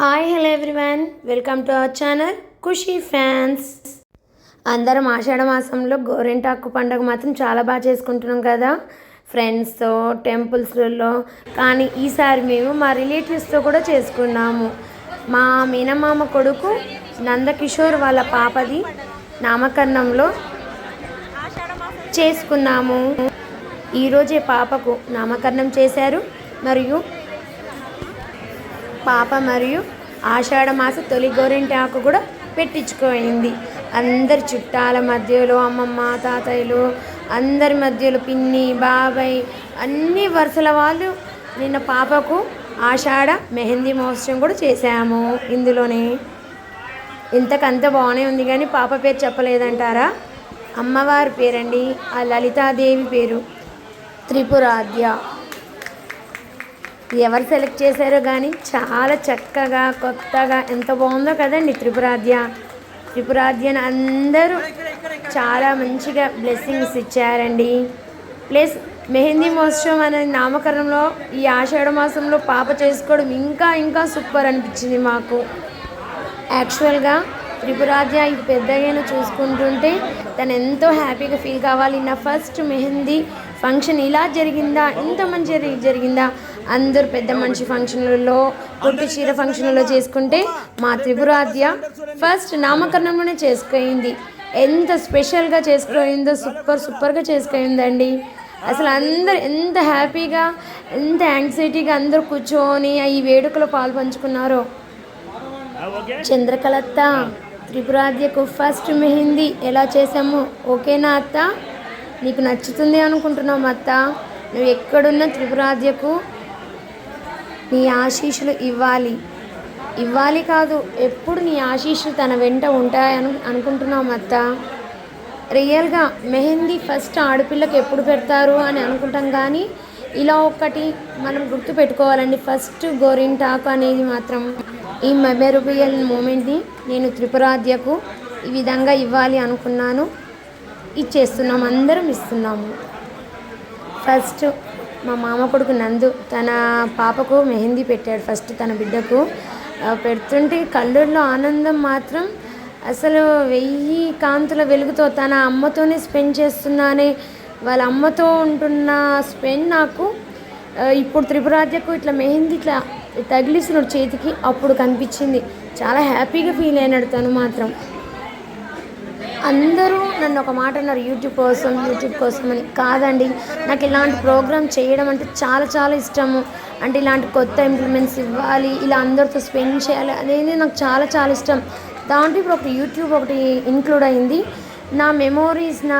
Hi hello everyone, welcome to our channel Khushi fans. అందరం ఆషాఢ మాసంలో గోరింటాకు పండుగ మాత్రం చాలా బాగా చేసుకుంటున్నాం కదా ఫ్రెండ్స్తో, టెంపుల్స్లో. కానీ ఈసారి మేము మా రిలేటివ్స్తో కూడా చేసుకున్నాము. మా మీనమామ కొడుకు నందకిషోర్ వాళ్ళ పాపది నామకరణంలో చేసుకున్నాము. ఈరోజే పాపకు నామకరణం చేశారు. పాప మరియు ఆషాఢ మాస తొలి గోరింటాకు కూడా పెట్టించుకోయింది. అందరి చుట్టాల మధ్యలో అమ్మమ్మ, తాతయ్యలు, అందరి మధ్యలో పిన్ని, బాబాయ్, అన్ని వరుసల వాళ్ళు నిన్న పాపకు ఆషాఢ మెహందీ మహోత్సవం కూడా చేశాము. ఇందులోనే ఇంతకంత బాగానే ఉంది, కానీ పాప పేరు చెప్పలేదంటారా? అమ్మవారి పేరండి, ఆ లలితాదేవి పేరు త్రిపురాద్య. ఎవరు సెలెక్ట్ చేశారో కానీ చాలా చక్కగా కొత్తగా ఎంత బాగుందో కదండి. త్రిపురాద్యను అందరూ చాలా మంచిగా బ్లెస్సింగ్స్ ఇచ్చారండి. ప్లస్ మెహందీ మహోత్సవం అనే నామకరణంలో ఈ ఆషాఢ మాసంలో పాప చేసుకోవడం ఇంకా సూపర్ అనిపించింది మాకు. యాక్చువల్గా త్రిపురాద్య ఇది పెద్దగా చూసుకుంటుంటే తను ఎంతో హ్యాపీగా ఫీల్ కావాలి. నా ఫస్ట్ మెహందీ ఫంక్షన్ ఇలా జరిగిందా, ఇంత మంచి జరిగిందా, అందరూ పెద్ద మనిషి ఫంక్షన్లలో, పొట్టి చీర ఫంక్షన్లలో చేసుకుంటే మా త్రిపురాద్య ఫస్ట్ నామకరణంలోనే చేసుకుంది. ఎంత స్పెషల్గా చేసుకోయిందో, సూపర్గా చేసుకోయిందండి. అసలు అందరు ఎంత హ్యాపీగా, ఎంత యాంగ్జైటీగా అందరూ కూర్చొని ఈ వేడుకలో పాలు పంచుకున్నారో. చంద్రకళత్త, త్రిపురాద్యకు ఫస్ట్ మెహందీ ఎలా చేసాము? ఓకేనా అత్త? నీకు నచ్చుతుంది అనుకుంటున్నాం అత్త. నువ్వు ఎక్కడున్నా త్రిపురాద్యకు నీ ఆశీస్సులు ఇవ్వాలి కాదు, ఎప్పుడు నీ ఆశీస్సులు తన వెంట ఉంటాయని అనుకుంటున్నాం అత్త. రియల్గా మెహందీ ఫస్ట్ ఆడపిల్లకి ఎప్పుడు పెడతారు అని అనుకుంటాం, కానీ ఇలా ఒకటి మనం గుర్తు పెట్టుకోవాలండి. ఫస్ట్ గోరింటాకు అనేది మాత్రం ఈ మెమరబుల్ మూమెంట్ని నేను త్రిపురాద్యకు ఈ విధంగా ఇవ్వాలి అనుకున్నాను. ఇచ్చేస్తున్నాము, అందరం ఇస్తున్నాము. ఫస్ట్ మా మామ కొడుకు నందు తన పాపకు మెహందీ పెట్టాడు. ఫస్ట్ తన బిడ్డకు పెడుతుంటే కళ్ళల్లో ఆనందం మాత్రం అసలు 1000 కాంతుల వెలుగుతో తన అమ్మతోనే స్పెండ్ చేస్తున్నానే, వాళ్ళ అమ్మతో ఉంటున్న స్పెండ్ నాకు ఇప్పుడు త్రిపురాద్యకు ఇట్లా మెహందీ ఇట్లా తగిలిస్తున్నాడు చేతికి, అప్పుడు కనిపించింది. చాలా హ్యాపీగా ఫీల్ అయినాడు తను మాత్రం. అందరూ నన్ను ఒక మాట అన్నారు, యూట్యూబ్ కోసం అని. కాదండి, నాకు ఇలాంటి ప్రోగ్రామ్ చేయడం అంటే చాలా ఇష్టము. అంటే ఇలాంటి కొత్త ఇంప్లిమెంట్స్ ఇవ్వాలి, ఇలా అందరితో స్పెండ్ చేయాలి అనేది నాకు చాలా ఇష్టం. దాంట్లో ఇప్పుడు ఒక యూట్యూబ్ ఒకటి ఇంక్లూడ్ అయింది. నా మెమోరీస్, నా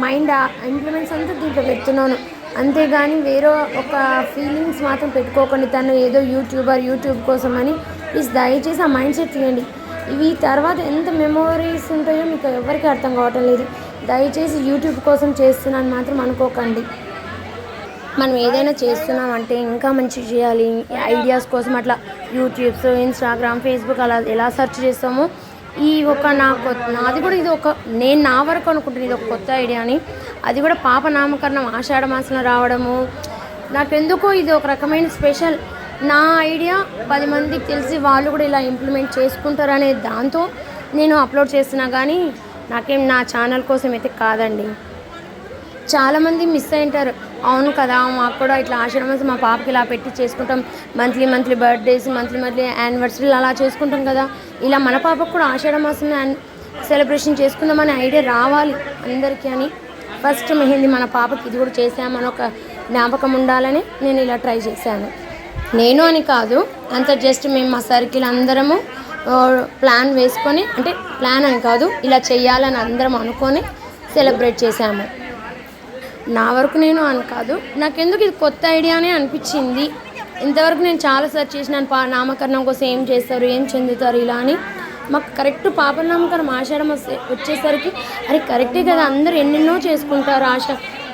మైండ్ ఇంప్లిమెంట్స్ అంతా దీంట్లో పెడుతున్నాను. అంతేగాని వేరే ఒక ఫీలింగ్స్ మాత్రం పెట్టుకోకండి. తను ఏదో యూట్యూబ్ కోసం అని. ప్లీజ్ దయచేసి ఆ మైండ్ సెట్ తీయండి. ఇవి తర్వాత ఎంత మెమోరీస్ ఉంటాయో మీకు ఎవరికి అర్థం కావటం లేదు. దయచేసి యూట్యూబ్ కోసం చేస్తున్నాను మాత్రం అనుకోకండి. మనం ఏదైనా చేస్తున్నామంటే ఇంకా మంచి చేయాలి, ఐడియాస్ కోసం అట్లా యూట్యూబ్స్, ఇన్స్టాగ్రామ్, ఫేస్బుక్ అలా ఎలా సెర్చ్ చేస్తామో ఈ నాది కూడా ఇది నేను నా వరకు అనుకుంటున్నాను ఇది ఒక కొత్త ఐడియా అని. అది కూడా పాప నామకరణం ఆషాఢ మాసంలో రావడము నాకెందుకో ఇది ఒక రకమైన స్పెషల్. నా ఐడియా 10 మందికి తెలిసి వాళ్ళు కూడా ఇలా ఇంప్లిమెంట్ చేసుకుంటారనే దాంతో నేను అప్లోడ్ చేస్తున్నా, కానీ నాకేం నా ఛానల్ కోసం అయితే కాదండి. చాలామంది మిస్ అయింటారు. అవును కదా, మాకు కూడా ఇట్లా ఆషాఢ మాసం మా పాపకి ఇలా పెట్టి చేసుకుంటాం, మంత్లీ బర్త్డేస్, మంత్లీ యానివర్సరీలు అలా చేసుకుంటాం కదా, ఇలా మన పాపకు కూడా ఆషాఢ మాసం సెలబ్రేషన్ చేసుకుందామనే ఐడియా రావాలి అందరికీ అని ఫస్ట్ మెహందీ మన పాపకి ఇది కూడా చేసామని ఒక జ్ఞాపకం ఉండాలని నేను ఇలా ట్రై చేశాను. నేను అని కాదు, అంత జస్ట్ మేము మా సర్కిల్ అందరము ప్లాన్ వేసుకొని, అంటే ప్లాన్ అని కాదు, ఇలా చెయ్యాలని అందరం అనుకొని సెలబ్రేట్ చేశాము. నా వరకు నేను అని కాదు, నాకెందుకు ఇది కొత్త ఐడియానే అనిపించింది. ఇంతవరకు నేను చాలా సెర్చ్ చేసినాను, నామకరణం కోసం ఏం చేస్తారు, ఏం చెందుతారు ఇలా అని. మాకు కరెక్ట్ పాప నామకరణం ఆషాఢం వచ్చేసరికి అరే కరెక్టే కదా, అందరూ ఎన్నెన్నో చేసుకుంటారు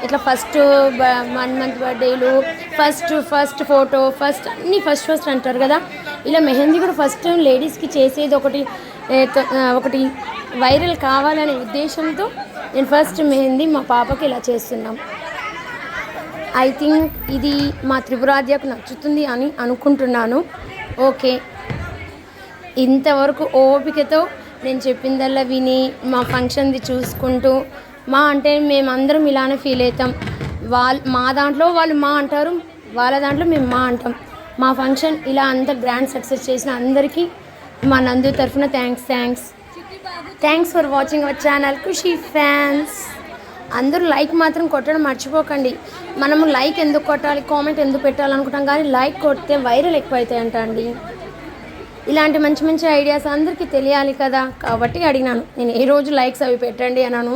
ఇట్లా ఫస్ట్ 1 మంత్ బర్త్డేలు, ఫస్ట్ ఫోటో, అన్నీ ఫస్ట్ అంటారు కదా. ఇలా మెహందీ కూడా ఫస్ట్ టైం లేడీస్కి చేసేది ఒకటి వైరల్ కావాలనే ఉద్దేశంతో నేను ఫస్ట్ మెహందీ మా పాపకి ఇలా చేస్తున్నాం. ఐ థింక్ ఇది మా త్రిపురాద్యకు నచ్చుతుంది అని అనుకుంటున్నాను. ఓకే. ఇంతవరకు ఓపికతో నేను చెప్పిందల్లా విని మా ఫంక్షన్ది చూసుకుంటూ మా అంటే మేమందరం ఇలానే ఫీల్ అవుతాం. మా దాంట్లో వాళ్ళు మా అంటారు, వాళ్ళ దాంట్లో మేము మా అంటాం. మా ఫంక్షన్ ఇలా అంత గ్రాండ్ సక్సెస్ చేసిన అందరికీ మా నందు తరఫున thanks for watching our channel Khushi fans. అందరూ లైక్ మాత్రం కొట్టడం మర్చిపోకండి. మనము లైక్ ఎందుకు కొట్టాలి, కామెంట్ ఎందుకు పెట్టాలనుకుంటాం, కానీ లైక్ కొడితే వైరల్ ఎక్కువ అవుతాయంట అండి. ఇలాంటి మంచి మంచి ఐడియాస్ అందరికీ తెలియాలి కదా, కాబట్టి అడిగినాను. నేను ఏ రోజు లైక్స్ అవి పెట్టండి అన్నాను.